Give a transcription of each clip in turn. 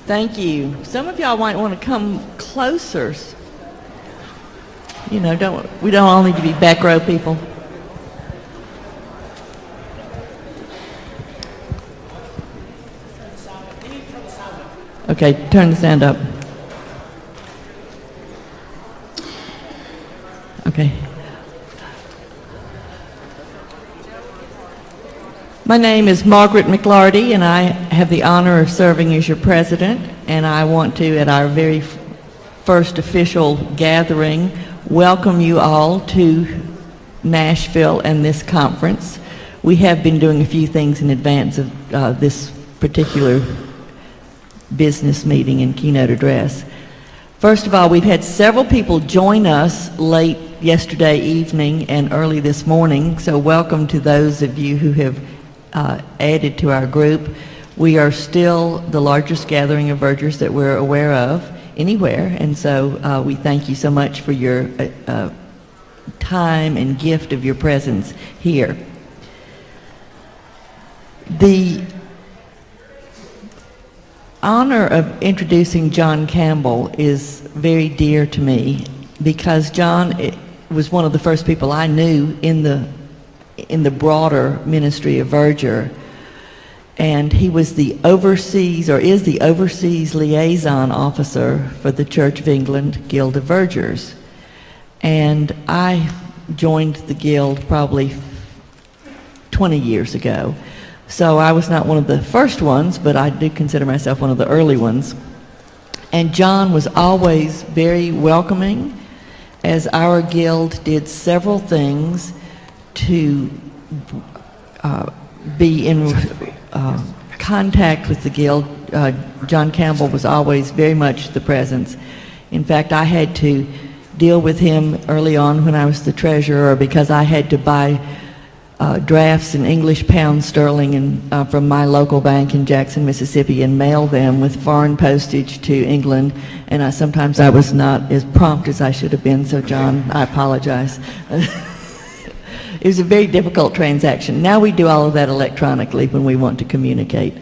Thank you. Some of y'all might want to come closer. You know, we don't all need to be back row people. Okay, turn the sound up. Okay. My name is Margaret McLarty, and I have the honor of serving as your president, and I want to, at our very first official gathering, welcome you all to Nashville and this conference. We have been doing a few things in advance of this particular business meeting and keynote address. First of all, we've had several people join us late yesterday evening and early this morning, so welcome to those of you who have added to our group. We are still the largest gathering of Vergers that we're aware of anywhere, and so we thank you so much for your time and gift of your presence here. The honor of introducing John Campbell is very dear to me because John was one of the first people I knew in the broader ministry of Verger, and he was the overseas, or is the overseas liaison officer for the Church of England Guild of Vergers. And I joined the Guild probably 20 years ago. So I was not one of the first ones, but I do consider myself one of the early ones. And John was always very welcoming, as our guild did several things to be in contact with the guild. John Campbell was always very much the presence. In fact, I had to deal with him early on when I was the treasurer because I had to buy drafts in English pound sterling and from my local bank in Jackson, Mississippi, and mail them with foreign postage to England. And sometimes I was not as prompt as I should have been, so John, I apologize. It was a very difficult transaction. Now we do all of that electronically when we want to communicate.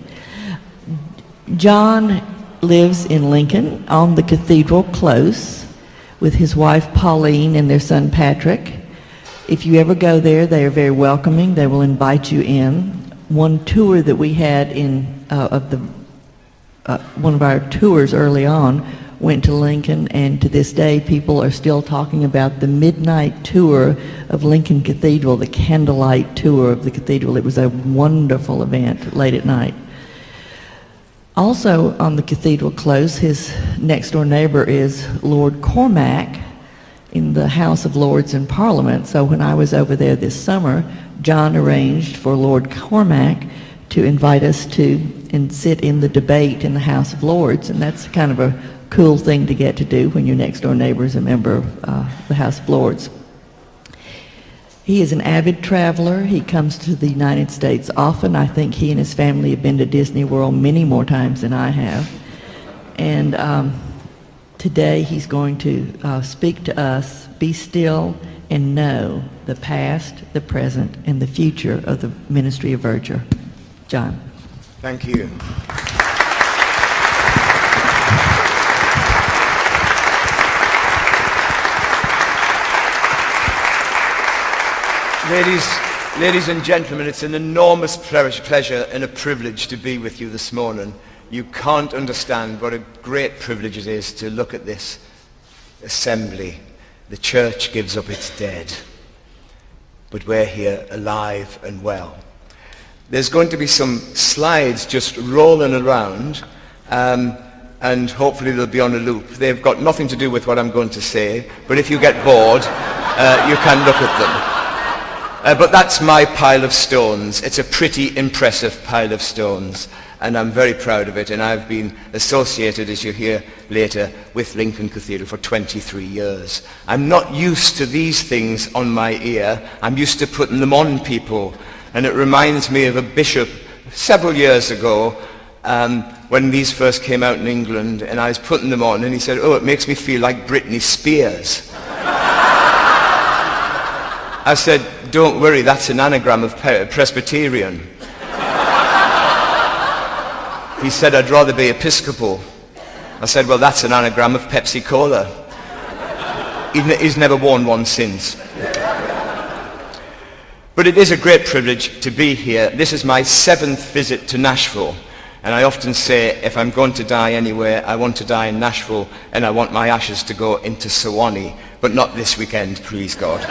John lives in Lincoln on the Cathedral Close with his wife Pauline and their son Patrick. If you ever go there, they are very welcoming. They will invite you in. One tour that we had one of our tours early on went to Lincoln, and to this day people are still talking about the midnight tour of Lincoln Cathedral, the candlelight tour of the cathedral. It was a wonderful event late at night. Also on the Cathedral Close, his next door neighbor is Lord Cormac in the House of Lords in Parliament. So when I was over there this summer, John arranged for Lord Cormac to invite us to and sit in the debate in the House of Lords, and that's kind of a cool thing to get to do when your next door neighbor is a member of the House of Lords. He is an avid traveler. He comes to the United States often. I think he and his family have been to Disney World many more times than I have. And today he's going to speak to us, Be Still and Know the Past, the Present, and the Future of the Ministry of Verger. John. Thank you. Ladies and gentlemen, it's an enormous pleasure and a privilege to be with you this morning. You can't understand what a great privilege it is to look at this assembly. The church gives up its dead, but we're here alive and well. There's going to be some slides just rolling around, and hopefully they'll be on a loop. They've got nothing to do with what I'm going to say, but if you get bored, you can look at them. But that's my pile of stones. It's a pretty impressive pile of stones, and I'm very proud of it, and I've been associated, as you hear later, with Lincoln Cathedral for 23 years. I'm not used to these things on my ear. I'm used to putting them on people, and it reminds me of a bishop several years ago when these first came out in England, and I was putting them on, and he said, "Oh, it makes me feel like Britney Spears." I said, "Don't worry, that's an anagram of Presbyterian." He said, "I'd rather be Episcopal." I said, well, that's an anagram of Pepsi Cola. He's never worn one since. But it is a great privilege to be here. This is my 7th visit to Nashville. And I often say, if I'm going to die anywhere, I want to die in Nashville, and I want my ashes to go into Sewanee, but not this weekend, please God.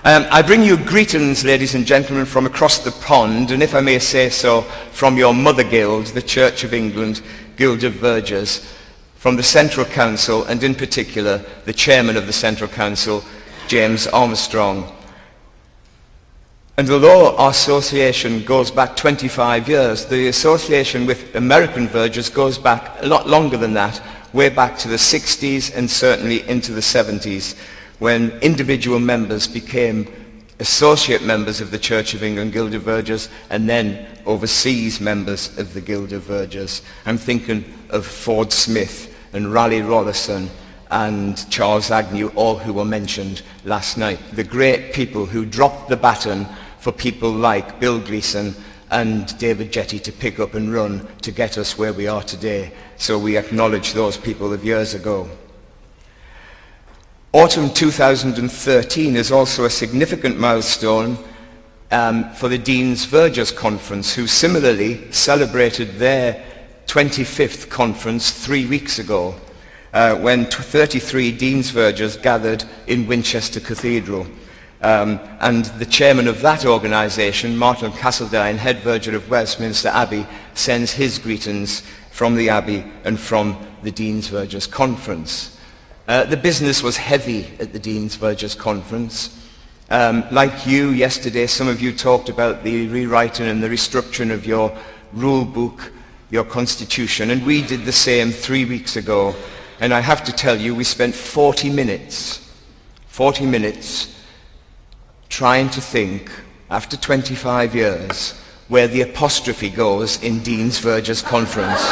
I bring you greetings, ladies and gentlemen, from across the pond, and if I may say so, from your mother guild, the Church of England, Guild of Vergers, from the Central Council, and in particular, the chairman of the Central Council, James Armstrong. And although our association goes back 25 years, the association with American Vergers goes back a lot longer than that, way back to the 60s and certainly into the 70s, when individual members became associate members of the Church of England Guild of Vergers and then overseas members of the Guild of Vergers. I'm thinking of Ford Smith and Raleigh Rollison and Charles Agnew, all who were mentioned last night. The great people who dropped the baton for people like Bill Gleason and David Jetty to pick up and run to get us where we are today. So we acknowledge those people of years ago. Autumn 2013 is also a significant milestone for the Deans Vergers Conference, who similarly celebrated their 25th conference 3 weeks ago, when 33 Deans Vergers gathered in Winchester Cathedral. And the chairman of that organisation, Martin Castledine, head verger of Westminster Abbey, sends his greetings from the Abbey and from the Deans Vergers Conference. The business was heavy at the Deans Vergers Conference. Like you, yesterday, some of you talked about the rewriting and the restructuring of your rule book, your constitution, and we did the same 3 weeks ago. And I have to tell you, we spent 40 minutes trying to think, after 25 years, where the apostrophe goes in Deans Vergers Conference.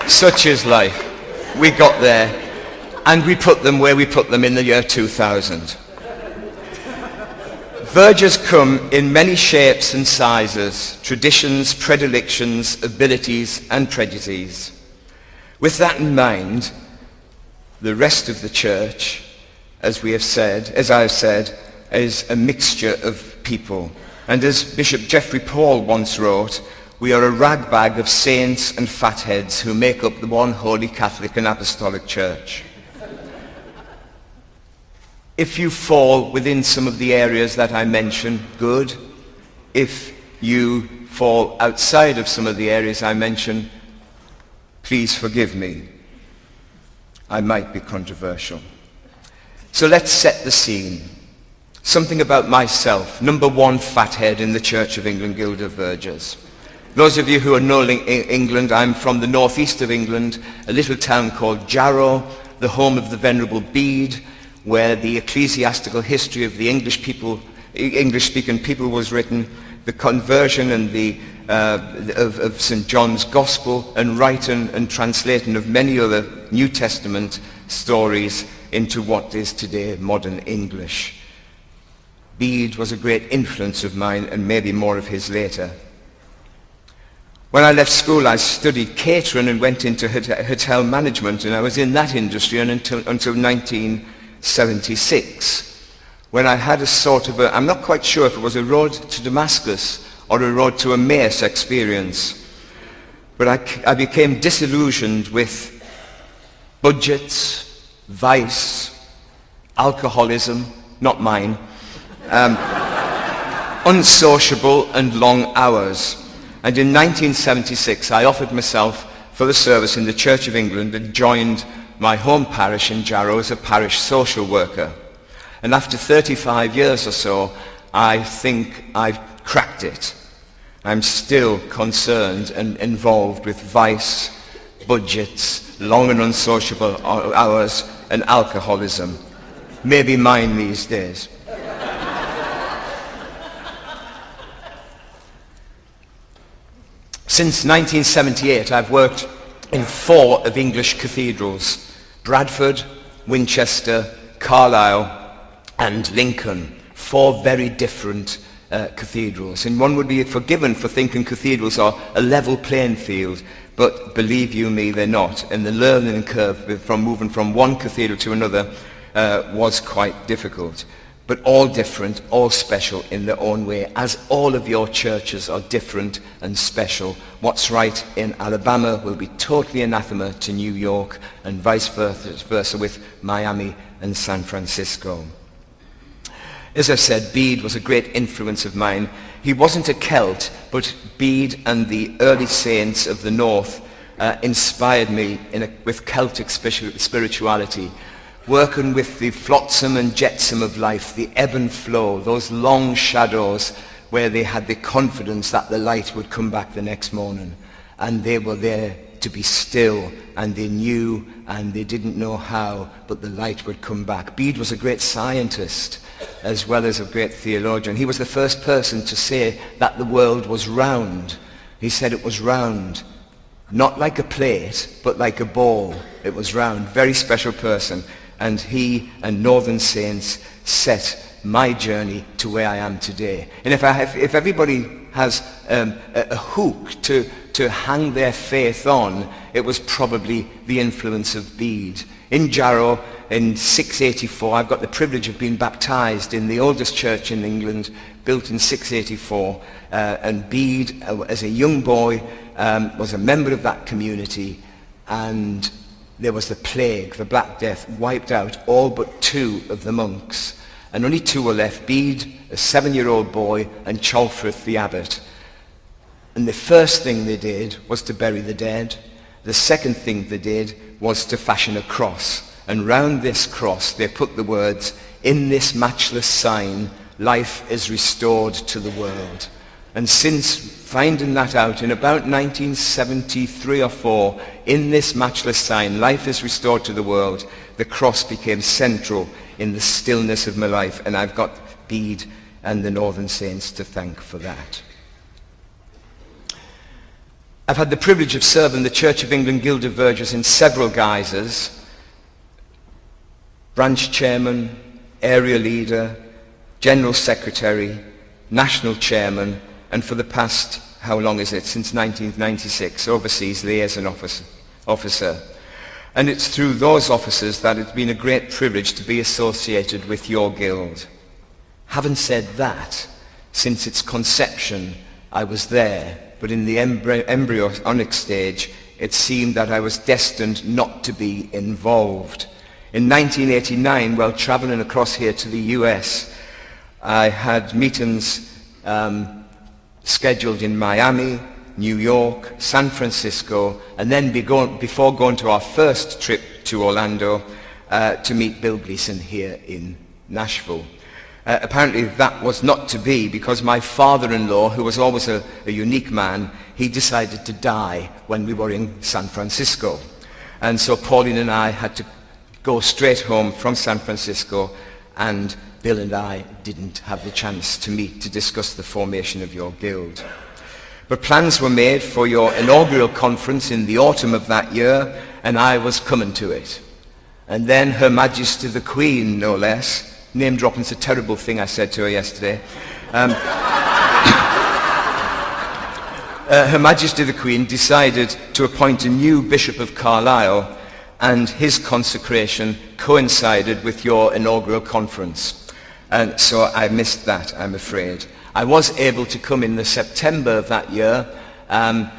Such is life. We got there, and we put them where we put them in the year 2000. Vergers come in many shapes and sizes, traditions, predilections, abilities, and prejudices. With that in mind, the rest of the church, as I have said, is a mixture of people. And as Bishop Geoffrey Paul once wrote, we are a ragbag of saints and fatheads who make up the one holy Catholic and Apostolic Church. If you fall within some of the areas that I mentioned, good. If you fall outside of some of the areas I mentioned, please forgive me. I might be controversial. So let's set the scene. Something about myself. Number 1 fathead in the Church of England Guild of Vergers. Those of you who are knowing England, I'm from the northeast of England, a little town called Jarrow, the home of the Venerable Bede, where the ecclesiastical history of the English-speaking people was written, the conversion and of St. John's Gospel, and writing and translating of many other New Testament stories into what is today modern English. Bede was a great influence of mine, and maybe more of his later. When I left school, I studied catering and went into hotel management, and I was in that industry until 1976, when I had a sort of I'm not quite sure if it was a road to Damascus or a road to Emmaus experience, but I became disillusioned with budgets, vice, alcoholism, not mine, unsociable and long hours. And in 1976, I offered myself for the service in the Church of England and joined my home parish in Jarrow as a parish social worker. And after 35 years or so, I think I've cracked it. I'm still concerned and involved with vice, budgets, long and unsociable hours, and alcoholism. Maybe mine these days. Since 1978, I've worked in 4 of English cathedrals: Bradford, Winchester, Carlisle, and Lincoln. 4 very different cathedrals. And one would be forgiven for thinking cathedrals are a level playing field, but believe you me, they're not. And the learning curve from moving from one cathedral to another was quite difficult. But all different, all special in their own way, as all of your churches are different and special. What's right in Alabama will be totally anathema to New York, and vice versa with Miami and San Francisco. As I said, Bede was a great influence of mine. He wasn't a Celt, but Bede and the early saints of the North inspired me with Celtic spirituality. Working with the flotsam and jetsam of life, the ebb and flow, those long shadows where they had the confidence that the light would come back the next morning. And they were there to be still, and they knew and they didn't know how, but the light would come back. Bede was a great scientist as well as a great theologian. He was the first person to say that the world was round. He said it was round, not like a plate, but like a ball. It was round. Very special person. And he and Northern Saints set my journey to where I am today. And if everybody has a hook to hang their faith on, it was probably the influence of Bede. In Jarrow, in 684, I've got the privilege of being baptized in the oldest church in England, built in 684. And Bede, as a young boy, was a member of that community, and there was the plague, the Black Death, wiped out all but 2 of the monks. And only 2 were left, Bede, a 7-year-old boy, and Cholfrith, the abbot. And the first thing they did was to bury the dead. The second thing they did was to fashion a cross. And round this cross they put the words, "In this matchless sign, life is restored to the world." And since finding that out in about 1973 or 4, in this matchless sign, life is restored to the world, the cross became central in the stillness of my life, and I've got Bede and the Northern Saints to thank for that. I've had the privilege of serving the Church of England Guild of Vergers in several guises: branch chairman, area leader, general secretary, national chairman, and for the past, how long is it, since 1996, overseas liaison officer. And it's through those offices that it's been a great privilege to be associated with your guild. Having said that, since its conception, I was there, but in the embryonic stage, it seemed that I was destined not to be involved. In 1989, while traveling across here to the US, I had meetings scheduled in Miami, New York, San Francisco, and then before going to our first trip to Orlando to meet Bill Gleason here in Nashville. Apparently that was not to be, because my father-in-law, who was always a unique man, he decided to die when we were in San Francisco. And so Pauline and I had to go straight home from San Francisco, and Bill and I didn't have the chance to meet to discuss the formation of your guild. But plans were made for your inaugural conference in the autumn of that year, and I was coming to it. And then Her Majesty the Queen, no less, name dropping's a terrible thing I said to her yesterday. Her Majesty the Queen decided to appoint a new Bishop of Carlisle, and his consecration coincided with your inaugural conference. And so I missed that, I'm afraid. I was able to come in the September of that year back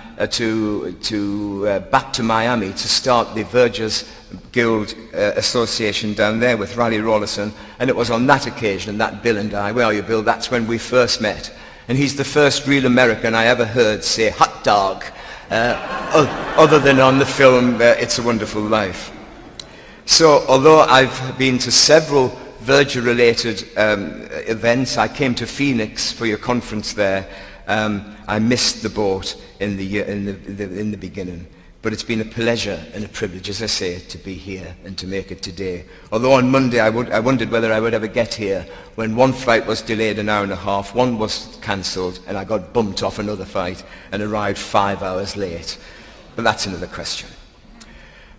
to Miami to start the Vergers Guild Association down there with Riley Rawlinson, and it was on that occasion that Bill and I, where are you, Bill? That's when we first met. And he's the first real American I ever heard say hot dog, other than on the film It's a Wonderful Life. So although I've been to several Verger-related events, I came to Phoenix for your conference there. I missed the boat in the beginning, but it's been a pleasure and a privilege, as I say, to be here and to make it today. Although on Monday I wondered whether I would ever get here, when one flight was delayed an hour and a half, one was cancelled, and I got bumped off another flight and arrived 5 hours late. But that's another question.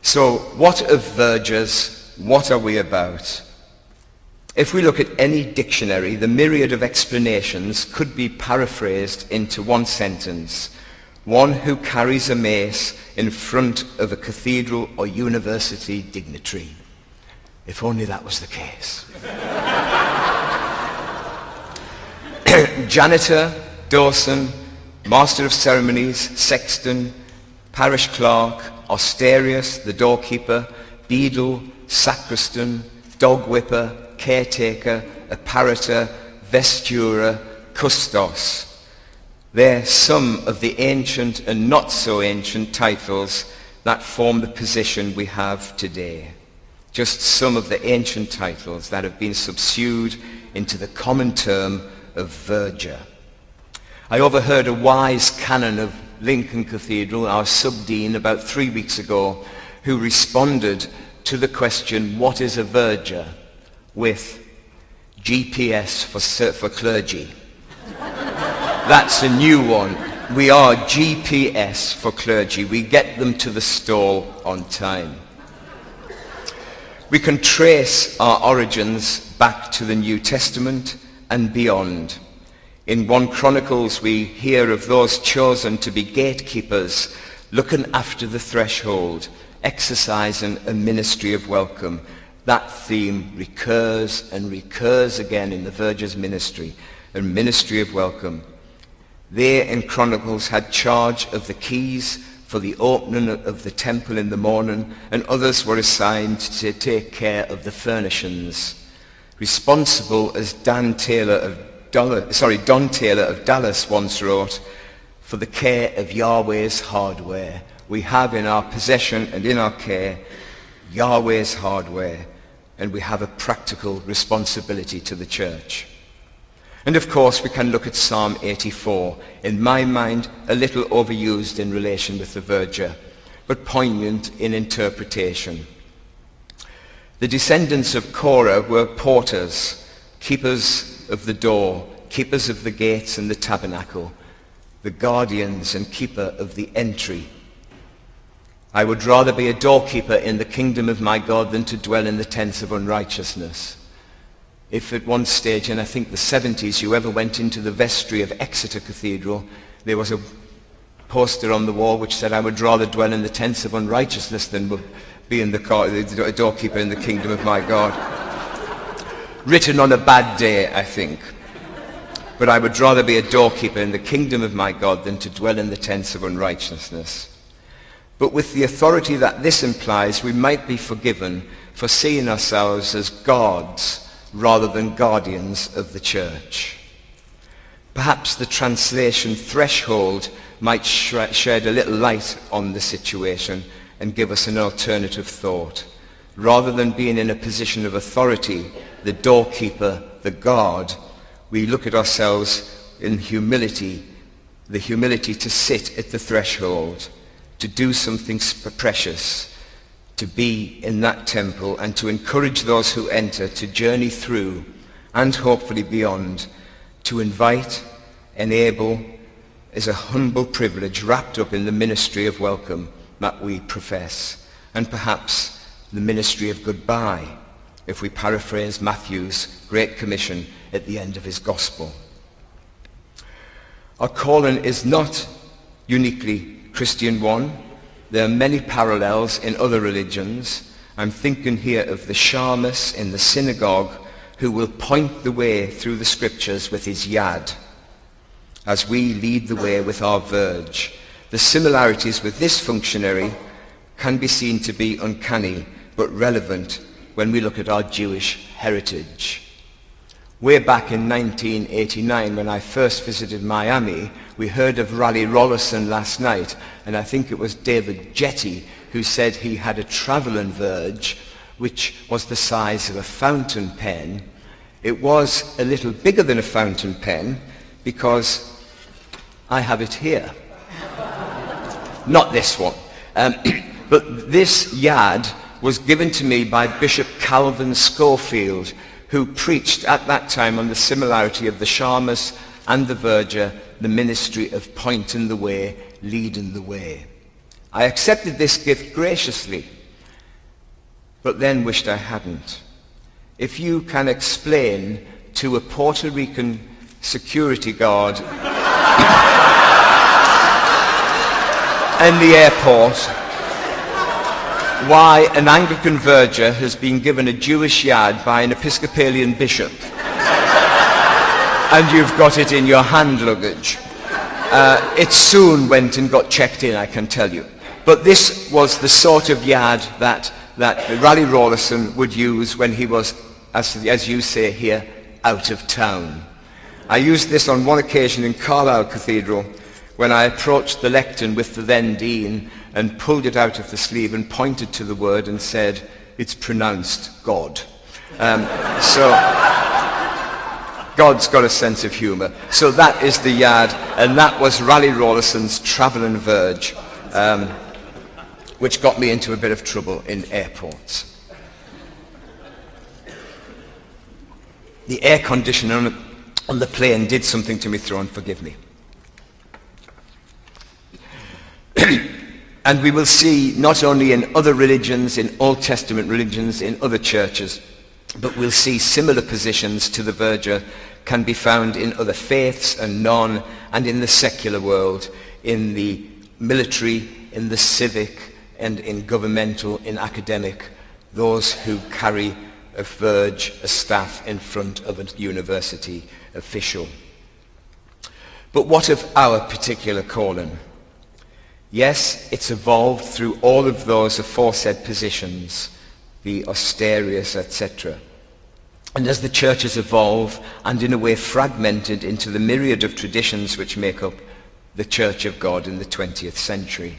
So what of Vergers? What are we about? If we look at any dictionary, the myriad of explanations could be paraphrased into one sentence: one who carries a mace in front of a cathedral or university dignitary. If only that was the case. Janitor, Dawson, Master of Ceremonies, Sexton, Parish Clerk, Austerius, the doorkeeper, Beadle, Sacristan, Dog Whipper, Caretaker, Apparitor, Vestura, Custos. They're some of the ancient and not so ancient titles that form the position we have today. Just some of the ancient titles that have been subsumed into the common term of Verger. I overheard a wise canon of Lincoln Cathedral, our sub-dean, about 3 weeks ago, who responded to the question, what is a Verger, with GPS for clergy. That's a new one. We are GPS for clergy. We get them to the stall on time. We can trace our origins back to the New Testament and beyond. In 1 Chronicles we hear of those chosen to be gatekeepers, looking after the threshold, exercising a ministry of welcome. That theme recurs and recurs again in the Verger's ministry, a ministry of welcome. They in Chronicles had charge of the keys for the opening of the temple in the morning, and others were assigned to take care of the furnishings. Responsible, as Don Taylor of Dallas once wrote, for the care of Yahweh's hardware. We have in our possession and in our care Yahweh's hardware, and we have a practical responsibility to the church. And of course we can look at Psalm 84, in my mind a little overused in relation with the Verger, but poignant in interpretation. The descendants of Korah were porters, keepers of the door, keepers of the gates and the tabernacle, the guardians and keeper of the entry. I would rather be a doorkeeper in the kingdom of my God than to dwell in the tents of unrighteousness. If at one stage, in I think the 70s, you ever went into the vestry of Exeter Cathedral, there was a poster on the wall which said, I would rather dwell in the tents of unrighteousness than be in the doorkeeper in the kingdom of my God. Written on a bad day, I think. But I would rather be a doorkeeper in the kingdom of my God than to dwell in the tents of unrighteousness. But with the authority that this implies, we might be forgiven for seeing ourselves as gods rather than guardians of the church. Perhaps the translation threshold might shed a little light on the situation and give us an alternative thought. Rather than being in a position of authority, the doorkeeper, the guard, we look at ourselves in humility, the humility to sit at the threshold, to do something precious, to be in that temple and to encourage those who enter to journey through and hopefully beyond, to invite, enable, is a humble privilege wrapped up in the ministry of welcome that we profess, and perhaps the ministry of goodbye, if we paraphrase Matthew's Great Commission at the end of his gospel. Our calling is not uniquely Christian one. There are many parallels in other religions. I'm thinking here of the shamus in the synagogue who will point the way through the scriptures with his yad, as we lead the way with our verge. The similarities with this functionary can be seen to be uncanny, but relevant when we look at our Jewish heritage. Way back in 1989, when I first visited Miami, we heard of Raleigh Rollison last night, and I think it was David Jetty who said he had a travelling verge which was the size of a fountain pen. It was a little bigger than a fountain pen because I have it here. Not this one. But this yad was given to me by Bishop Calvin Schofield, who preached at that time on the similarity of the shamus and the verger, the ministry of pointing the way, leading the way. I accepted this gift graciously, but then wished I hadn't. if you can explain to a Puerto Rican security guard in the airport why an Anglican verger has been given a Jewish yard by an Episcopalian bishop and you've got it in your hand luggage. It soon went and got checked in, I can tell you. But this was the sort of yard that Raleigh Rawlinson would use when he was, as you say here, out of town. I used this on one occasion in Carlisle Cathedral when I approached the lectern with the then dean and pulled it out of the sleeve and pointed to the word and said, "It's pronounced God." So God's got a sense of humour. So that is the yard, and that was Raleigh Rawlinson's Travel and Verge, which got me into a bit of trouble in airports. The air conditioner on the plane did something to me throne, forgive me. And we will see not only in other religions, in Old Testament religions, in other churches, but we'll see similar positions to the Verger can be found in other faiths and non, and in the secular world, in the military, in the civic, and in governmental, in academic, those who carry a verge, a staff in front of a university official. But what of our particular calling? Yes, it's evolved through all of those aforesaid positions, the austerius, etc. And as the churches evolve, and in a way fragmented into the myriad of traditions which make up the Church of God in the 20th century.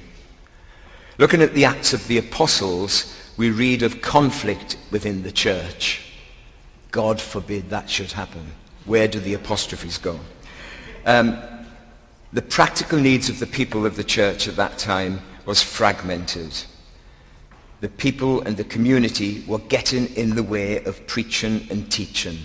Looking at the Acts of the Apostles, we read of conflict within the church. God forbid that should happen. Where do the apostrophes go? The practical needs of the people of the church at that time was fragmented. The people and the community were getting in the way of preaching and teaching.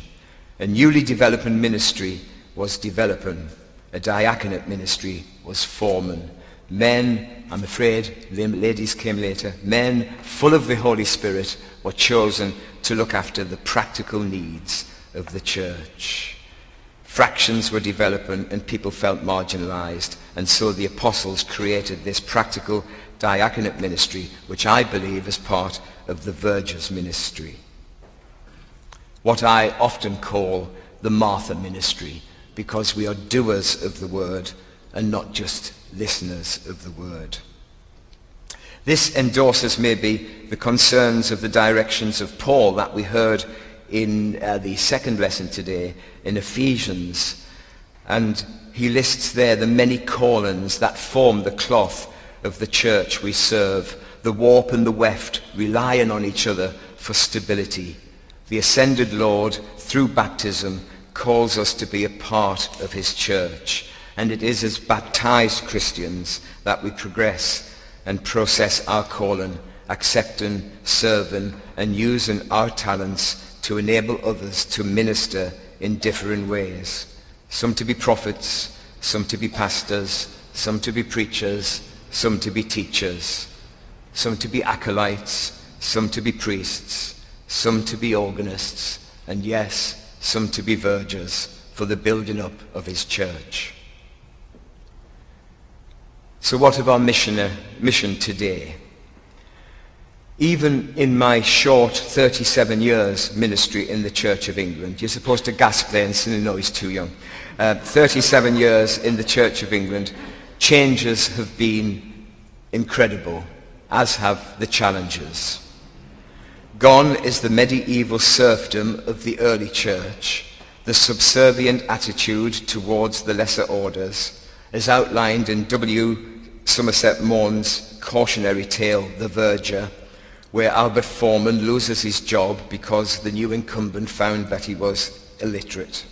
A newly developing ministry was developing. A diaconate ministry was forming. Men, I'm afraid, ladies came later, men full of the Holy Spirit were chosen to look after the practical needs of the church. Fractions were developing and people felt marginalized, and so the apostles created this practical diaconate ministry, which I believe is part of the Verger's ministry. What I often call the Martha ministry, because we are doers of the word and not just listeners of the word. This endorses maybe the concerns of the directions of Paul that we heard in the second lesson today in Ephesians, and he lists there the many callings that form the cloth of the church we serve, the warp and the weft relying on each other for stability. The ascended Lord, through baptism, calls us to be a part of his church, and it is as baptized Christians that we progress and process our calling, accepting, serving, and using our talents to enable others to minister in different ways. Some to be prophets, some to be pastors, some to be preachers, some to be teachers, some to be acolytes, some to be priests, some to be organists, and yes, some to be vergers for the building up of his church. So what of our mission today? Even in my short 37 years ministry in the Church of England, you're supposed to gasp there and say, no, he's too young. 37 years in the Church of England, changes have been incredible, as have the challenges. Gone is the medieval serfdom of the early church, the subservient attitude towards the lesser orders, as outlined in W. Somerset Maugham's cautionary tale, The Verger, where Albert Foreman loses his job because the new incumbent found that he was illiterate.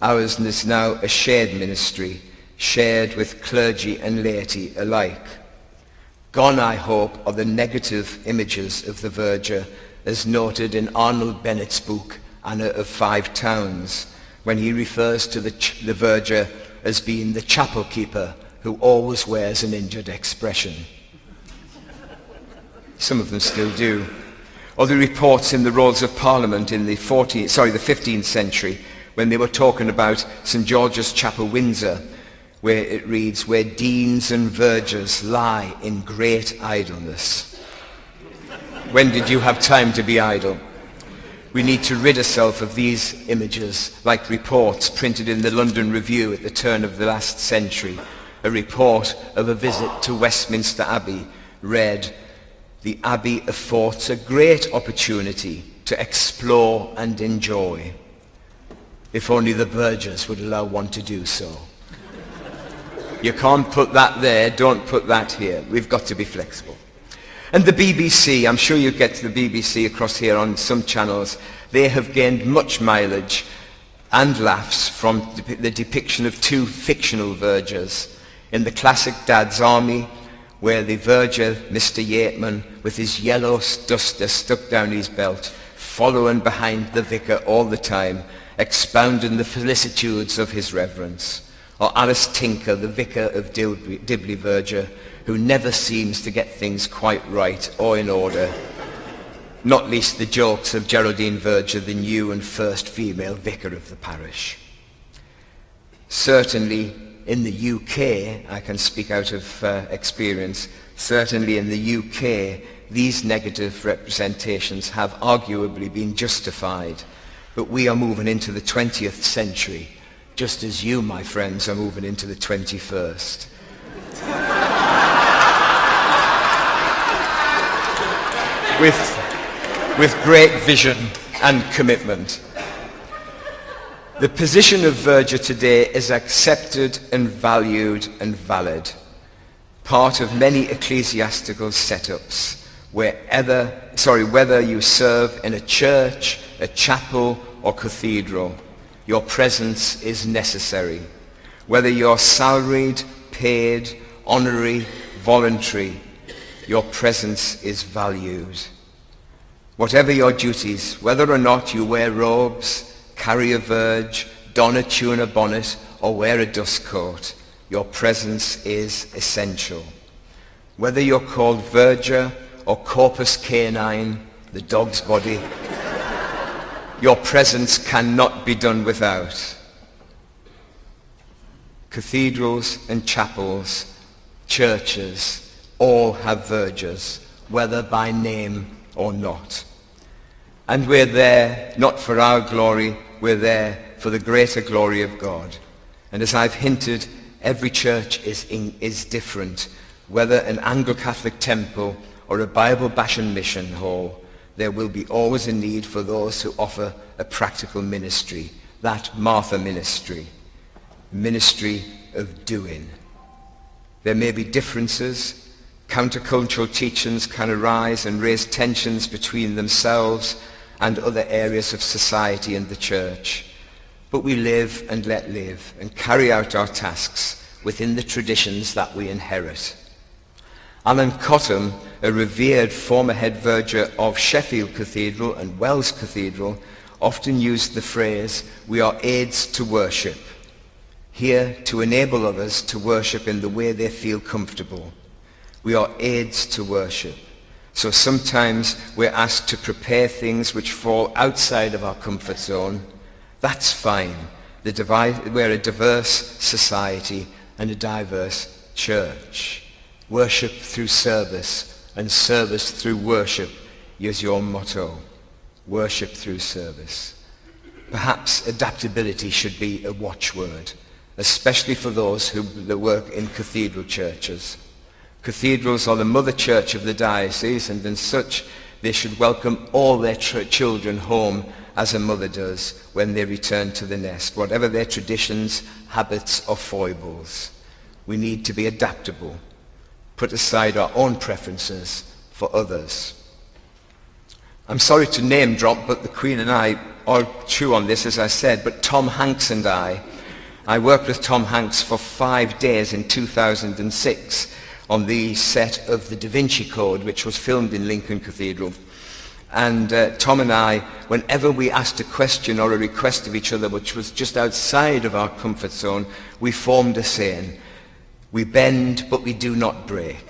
Ours is now a shared ministry, shared with clergy and laity alike. Gone, I hope, are the negative images of the Verger, as noted in Arnold Bennett's book, Anna of Five Towns, when he refers to the Verger as being the chapel keeper who always wears an injured expression. Some of them still do. Or the reports in the Rolls of Parliament in the 15th century, when they were talking about St. George's Chapel, Windsor, where it reads, where deans and vergers lie in great idleness. When did you have time to be idle? We need to rid ourselves of these images, like reports printed in the London Review at the turn of the last century. A report of a visit to Westminster Abbey read, "The Abbey affords a great opportunity to explore and enjoy." If only the Vergers would allow one to do so. You can't put that there, don't put that here. We've got to be flexible. And the BBC, I'm sure you get the BBC across here on some channels. They have gained much mileage and laughs from the depiction of two fictional vergers. In the classic Dad's Army, where the verger, Mr. Yateman, with his yellow duster stuck down his belt, following behind the vicar all the time, expounding the felicitudes of his reverence. Or Alice Tinker, the vicar of Dibley Verger, who never seems to get things quite right or in order. Not least the jokes of Geraldine Verger, the new and first female vicar of the parish. Certainly in the UK, I can speak out of experience, certainly in the UK, these negative representations have arguably been justified. But we are moving into the 20th century, just as you, my friends, are moving into the 21st. With great vision and commitment. The position of Verger today is accepted and valued and valid. Part of many ecclesiastical setups, whether you serve in a church, a chapel, or cathedral, your presence is necessary. Whether you're salaried, paid, honorary, voluntary, your presence is valued. Whatever your duties, whether or not you wear robes, carry a verge, don a tuna bonnet, or wear a dust coat, your presence is essential. Whether you're called verger or corpus canine, the dog's body, your presence cannot be done without. Cathedrals and chapels, churches, all have vergers, whether by name or not. And we're there not for our glory, we're there for the greater glory of God. And as I've hinted, every church is different. Whether an Anglo-Catholic temple or a Bible Bashan mission hall, there will be always a need for those who offer a practical ministry, that Martha ministry of doing. There may be differences. Countercultural teachings can arise and raise tensions between themselves and other areas of society and the church. But we live and let live and carry out our tasks within the traditions that we inherit. Alan Cottam, a revered former head verger of Sheffield Cathedral and Wells Cathedral, often used the phrase, "We are aids to worship," here to enable others to worship in the way they feel comfortable. We are aids to worship. So sometimes we're asked to prepare things which fall outside of our comfort zone. That's fine. We're a diverse society and a diverse church. Worship through service and service through worship is your motto. Worship through service. Perhaps adaptability should be a watchword, especially for those who work in cathedral churches. Cathedrals are the mother church of the diocese, and as such they should welcome all their children home as a mother does when they return to the nest, whatever their traditions, habits or foibles. We need to be adaptable, put aside our own preferences for others. I'm sorry to name drop, but the Queen and I are true on this, as I said, but Tom Hanks and I worked with Tom Hanks for 5 days in 2006 on the set of the Da Vinci Code, which was filmed in Lincoln Cathedral. And Tom and I, whenever we asked a question or a request of each other which was just outside of our comfort zone, we formed a saying: we bend but we do not break.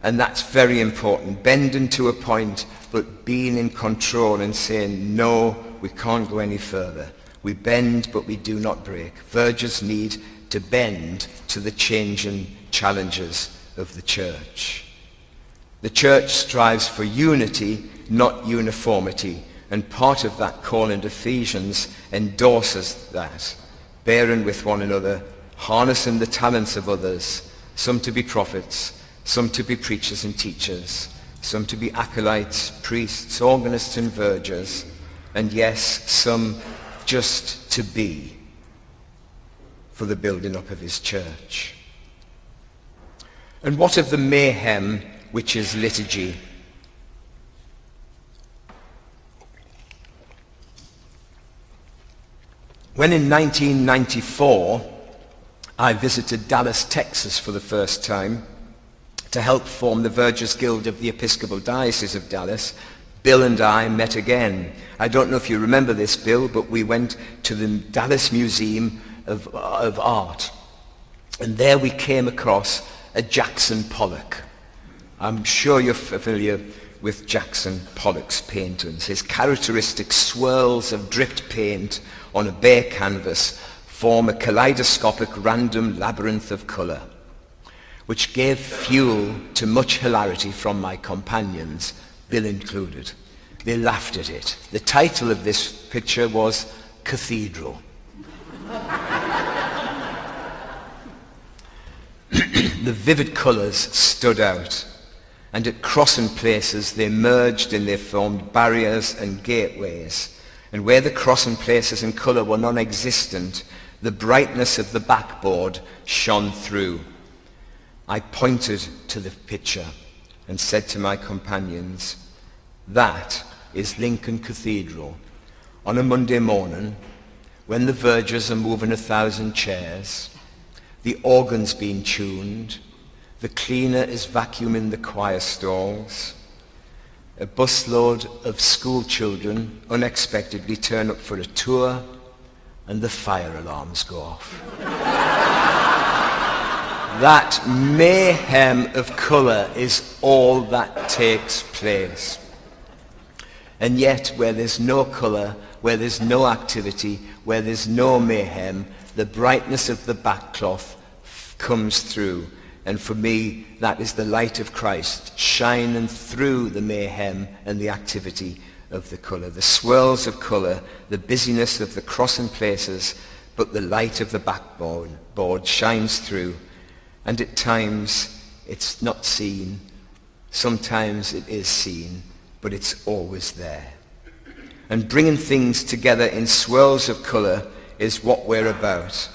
And that's very important. Bending to a point, but being in control and saying, no, we can't go any further. We bend, but we do not break. Vergers need to bend to the changing challenges of the church. The church strives for unity, not uniformity. And part of that call in Ephesians endorses that. Bearing with one another, harnessing the talents of others, some to be prophets, some to be preachers and teachers, some to be acolytes, priests, organists and vergers, and yes, some just to be for the building up of his church. And what of the mayhem which is liturgy? When in 1994 I visited Dallas, Texas for the first time to help form the Vergers Guild of the Episcopal Diocese of Dallas, Bill and I met again. I don't know if you remember this, Bill, but we went to the Dallas Museum of Art. And there we came across a Jackson Pollock. I'm sure you're familiar with Jackson Pollock's paintings. His characteristic swirls of dripped paint on a bare canvas form a kaleidoscopic random labyrinth of colour, which gave fuel to much hilarity from my companions, Bill included. They laughed at it. The title of this picture was Cathedral. The vivid colours stood out, and at crossing places they merged and they formed barriers and gateways. And where the crossing places in colour were non-existent, the brightness of the backboard shone through. I pointed to the picture and said to my companions, that is Lincoln Cathedral. On a Monday morning, when the vergers are moving 1,000 chairs, the organ's being tuned, the cleaner is vacuuming the choir stalls, a busload of school children unexpectedly turn up for a tour, and the fire alarms go off. That mayhem of colour is all that takes place. And yet, where there's no colour, where there's no activity, where there's no mayhem, the brightness of the backcloth comes through. And for me, that is the light of Christ shining through the mayhem and the activity of the colour. The swirls of colour, the busyness of the crossing places, but the light of the backboard shines through. And at times, it's not seen. Sometimes it is seen, but it's always there. And bringing things together in swirls of colour is what we're about.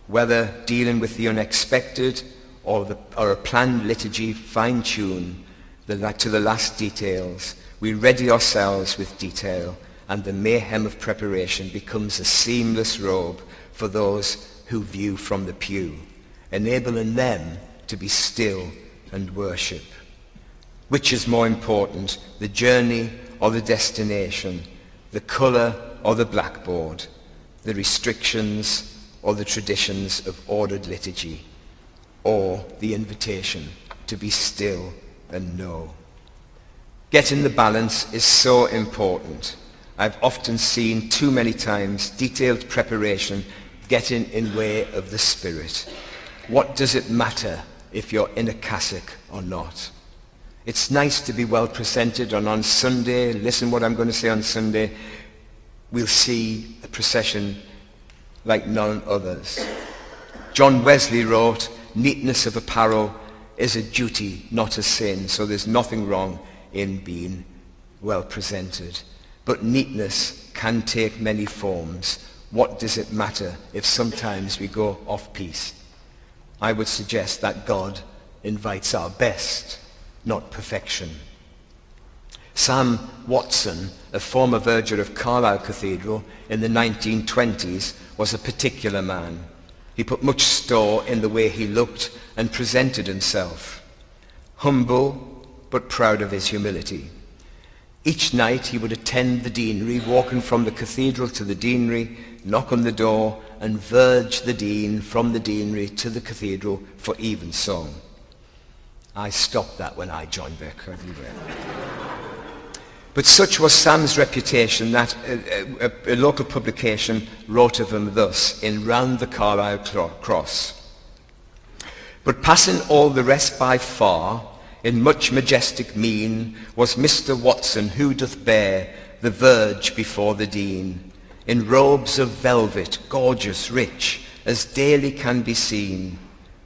Whether dealing with the unexpected or a planned liturgy fine-tuned to the last details, we ready ourselves with detail, and the mayhem of preparation becomes a seamless robe for those who view from the pew, enabling them to be still and worship. Which is more important, the journey or the destination, the colour or the blackboard, the restrictions or the traditions of ordered liturgy, or the invitation to be still and know? Getting the balance is so important. I've often seen too many times detailed preparation getting in way of the Spirit. What does it matter if you're in a cassock or not? It's nice to be well presented, and on Sunday, listen what I'm going to say on Sunday, we'll see a procession like none others. John Wesley wrote, neatness of apparel is a duty, not a sin, so there's nothing wrong in being well presented. But neatness can take many forms. What does it matter if sometimes we go off-piste? I would suggest that God invites our best, not perfection. Sam Watson, a former verger of Carlisle Cathedral in the 1920s, was a particular man. He put much store in the way he looked and presented himself. Humble, but proud of his humility. Each night he would attend the deanery, walking from the cathedral to the deanery, knock on the door, and verge the dean from the deanery to the cathedral for evensong. I stopped that when I joined Verger. But such was Sam's reputation that a local publication wrote of him thus in Round the Carlisle Cross. But passing all the rest by far, in much majestic mien, was Mr. Watson, who doth bear the verge before the Dean, in robes of velvet, gorgeous, rich, as daily can be seen,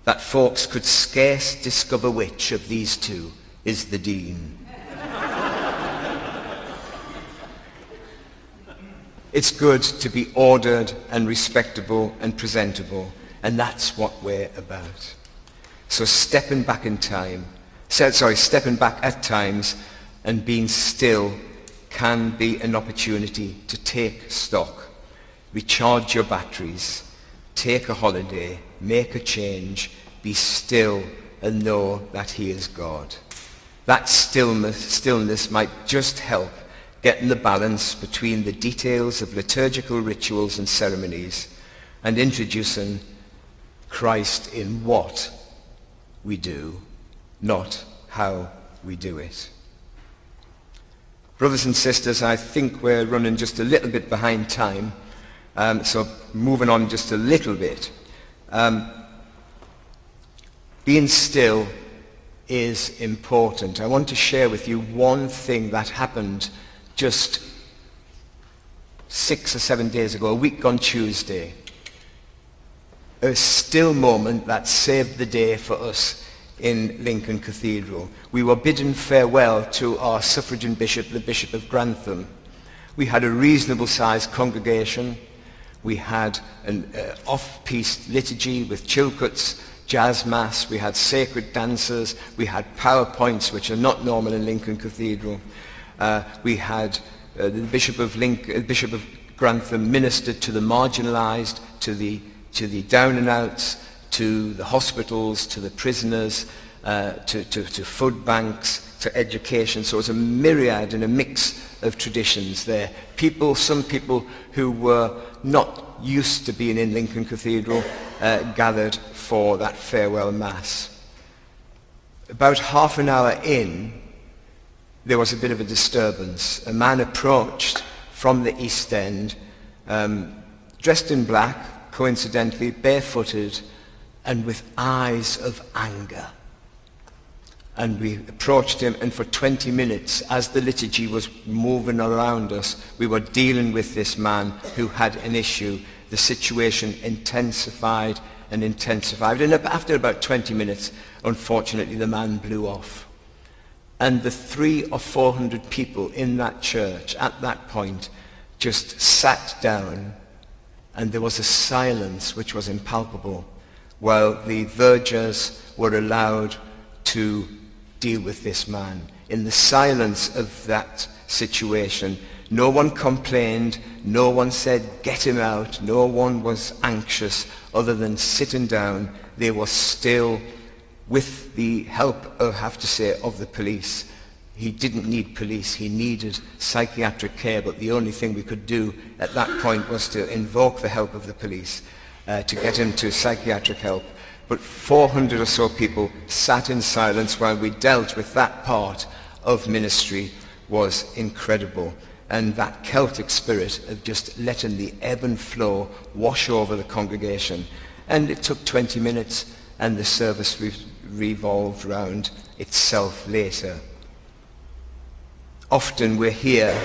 that folks could scarce discover which of these two is the Dean. It's good to be ordered and respectable and presentable, and that's what we're about. So stepping back at times and being still can be an opportunity to take stock, recharge your batteries, take a holiday, make a change, be still and know that he is God. That stillness might just help getting the balance between the details of liturgical rituals and ceremonies and introducing Christ in what we do, not how we do it. Brothers and sisters, I think we're running just a little bit behind time, so moving on just a little bit. Being still is important. I want to share with you one thing that happened just 6 or 7 days ago, a week on Tuesday. A still moment that saved the day for us in Lincoln Cathedral. We were bidding farewell to our suffragan bishop, the Bishop of Grantham. We had a reasonable sized congregation. We had an off-piste liturgy with chilcuts, jazz mass. We had sacred dances. We had PowerPoints, which are not normal in Lincoln Cathedral. We had the Bishop of Grantham ministered to the marginalised, to the down and outs, to the hospitals, to the prisoners, to food banks, to education. So it was a myriad and a mix of traditions there. Some people who were not used to being in Lincoln Cathedral gathered for that farewell mass. About half an hour in, there was a bit of a disturbance. A man approached from the East End, dressed in black, coincidentally, barefooted, and with eyes of anger. And we approached him, and for 20 minutes, as the liturgy was moving around us, we were dealing with this man who had an issue. The situation intensified and intensified. And after about 20 minutes, unfortunately, the man blew off. And the 300 or 400 people in that church at that point just sat down, and there was a silence which was impalpable while the vergers were allowed to deal with this man. In the silence of that situation, no one complained, no one said, "Get him out," no one was anxious other than sitting down. They were still, with the help, I have to say, of the police. He didn't need police, he needed psychiatric care, but the only thing we could do at that point was to invoke the help of the police to get him to psychiatric help. But 400 or so people sat in silence while we dealt with that part of ministry. Was incredible. And that Celtic spirit of just letting the ebb and flow wash over the congregation. And it took 20 minutes, and the service revolved round itself later. Often we're here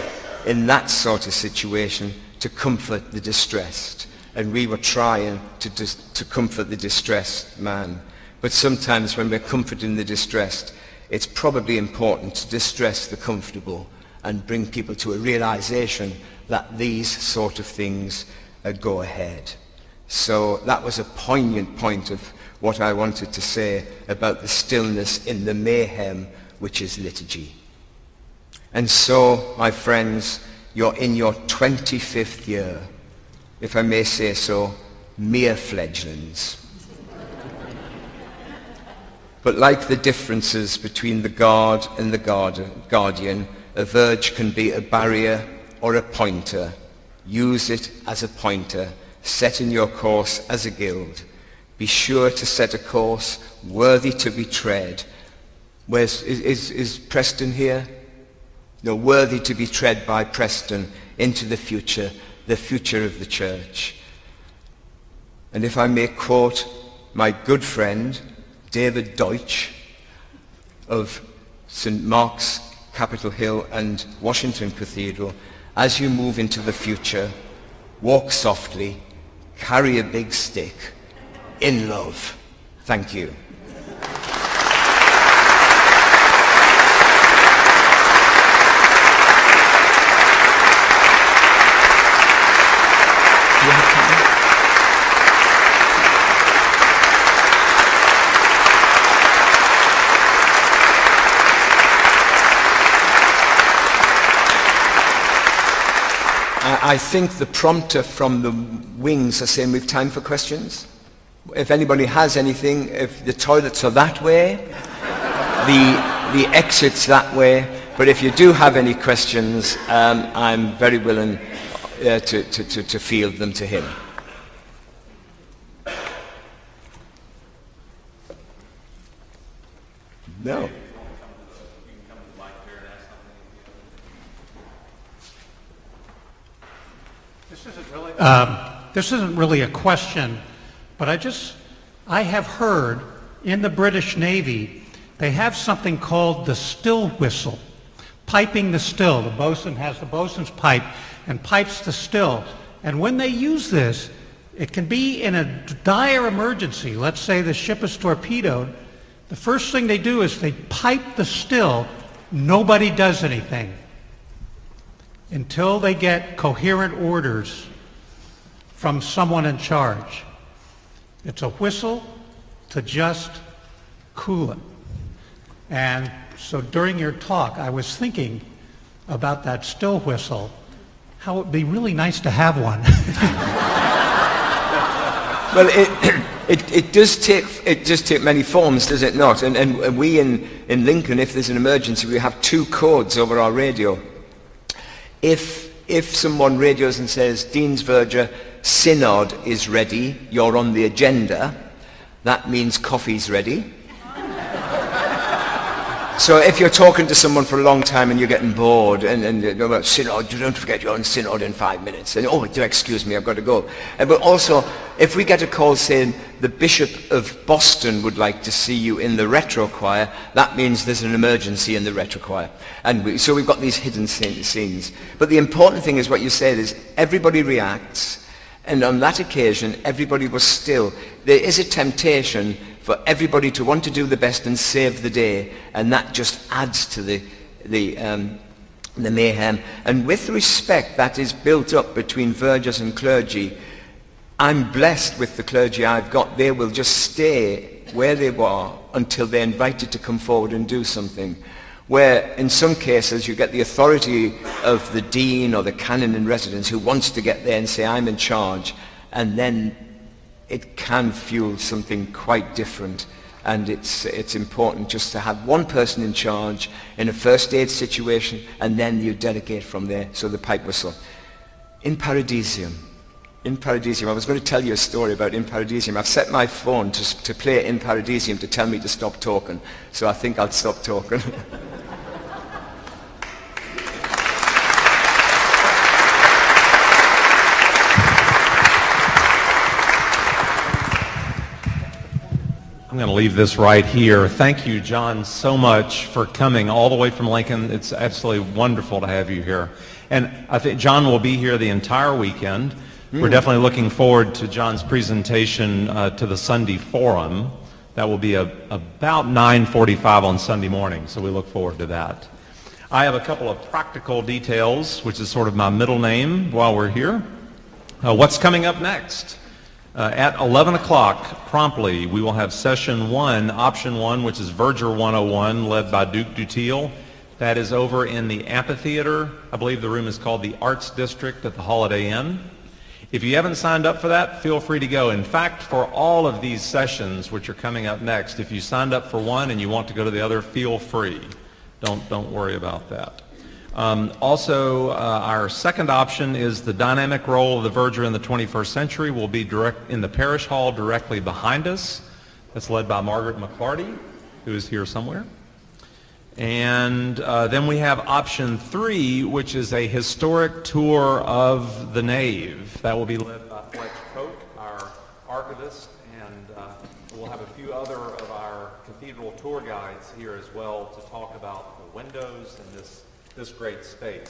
in that sort of situation to comfort the distressed, and we were trying to comfort the distressed man. But sometimes when we're comforting the distressed, it's probably important to distress the comfortable and bring people to a realization that these sort of things go ahead. So that was a poignant point of what I wanted to say about the stillness in the mayhem which is liturgy. And so, my friends, you're in your 25th year, if I may say so, mere fledglings. But like the differences between the guard and the guardian, a verge can be a barrier or a pointer. Use it as a pointer, setting your course as a guild. Be sure to set a course worthy to be tread, Is Preston here? No, worthy to be tread by Preston into the future of the church. And if I may quote my good friend, David Deutsch, of St. Mark's, Capitol Hill and Washington Cathedral, as you move into the future, walk softly, carry a big stick, in love. Thank you. I think the prompter from the wings are saying we've time for questions. If anybody has anything, if the toilets are that way, the exit's that way. But if you do have any questions, I'm very willing to field them to him. No. This isn't really a question, but I have heard in the British Navy, they have something called the still whistle, piping the still. The bosun has the bosun's pipe and pipes the still. And when they use this, it can be in a dire emergency. Let's say the ship is torpedoed. The first thing they do is they pipe the still. Nobody does anything until they get coherent orders from someone in charge. It's a whistle to just cool it. And so during your talk, I was thinking about that still whistle, how it would be really nice to have one. Well, it does take many forms, does it not? And we in Lincoln, if there's an emergency, we have 2 codes over our radio. If someone radios and says, Dean's Verger, synod is ready, you're on the agenda, that means coffee's ready. So if you're talking to someone for a long time and you're getting bored and about synod, don't forget you're on synod in 5 minutes. And do excuse me, I've got to go. But also, if we get a call saying the Bishop of Boston would like to see you in the retro choir, that means there's an emergency in the retro choir. And so we've got these hidden scenes. But the important thing is what you said is everybody reacts. And on that occasion, everybody was still. There is a temptation for everybody to want to do the best and save the day, and that just adds to the mayhem. And with respect that is built up between vergers and clergy, I'm blessed with the clergy I've got. They will just stay where they were until they're invited to come forward and do something. Where in some cases you get the authority of the dean or the canon in residence who wants to get there and say, I'm in charge, and then it can fuel something quite different. And it's important just to have one person in charge in a first aid situation, and then you delegate from there. So the pipe whistle. In Paradisium, I was going to tell you a story about In Paradisium. I've set my phone to play In Paradisium to tell me to stop talking. So I think I'll stop talking. I'm going to leave this right here. Thank you, John, so much for coming all the way from Lincoln. It's absolutely wonderful to have you here. And I think John will be here the entire weekend. We're definitely looking forward to John's presentation to the Sunday Forum. That will be about 9:45 on Sunday morning, so we look forward to that. I have a couple of practical details, which is sort of my middle name while we're here. What's coming up next? At 11 o'clock, promptly, we will have session 1, option 1, which is Verger 101, led by Duke Dutiel. That is over in the amphitheater. I believe the room is called the Arts District at the Holiday Inn. If you haven't signed up for that, feel free to go. In fact, for all of these sessions, which are coming up next, if you signed up for one and you want to go to the other, feel free. Don't worry about that. Also, our second option is the dynamic role of the Verger in the 21st century will be direct in the parish hall directly behind us. That's led by Margaret McClarty, who is here somewhere. And then we have option 3, which is a historic tour of the nave. That will be led by Fletch Coke, our archivist, and we'll have a few other of our cathedral tour guides here as well to talk about the windows and this great space.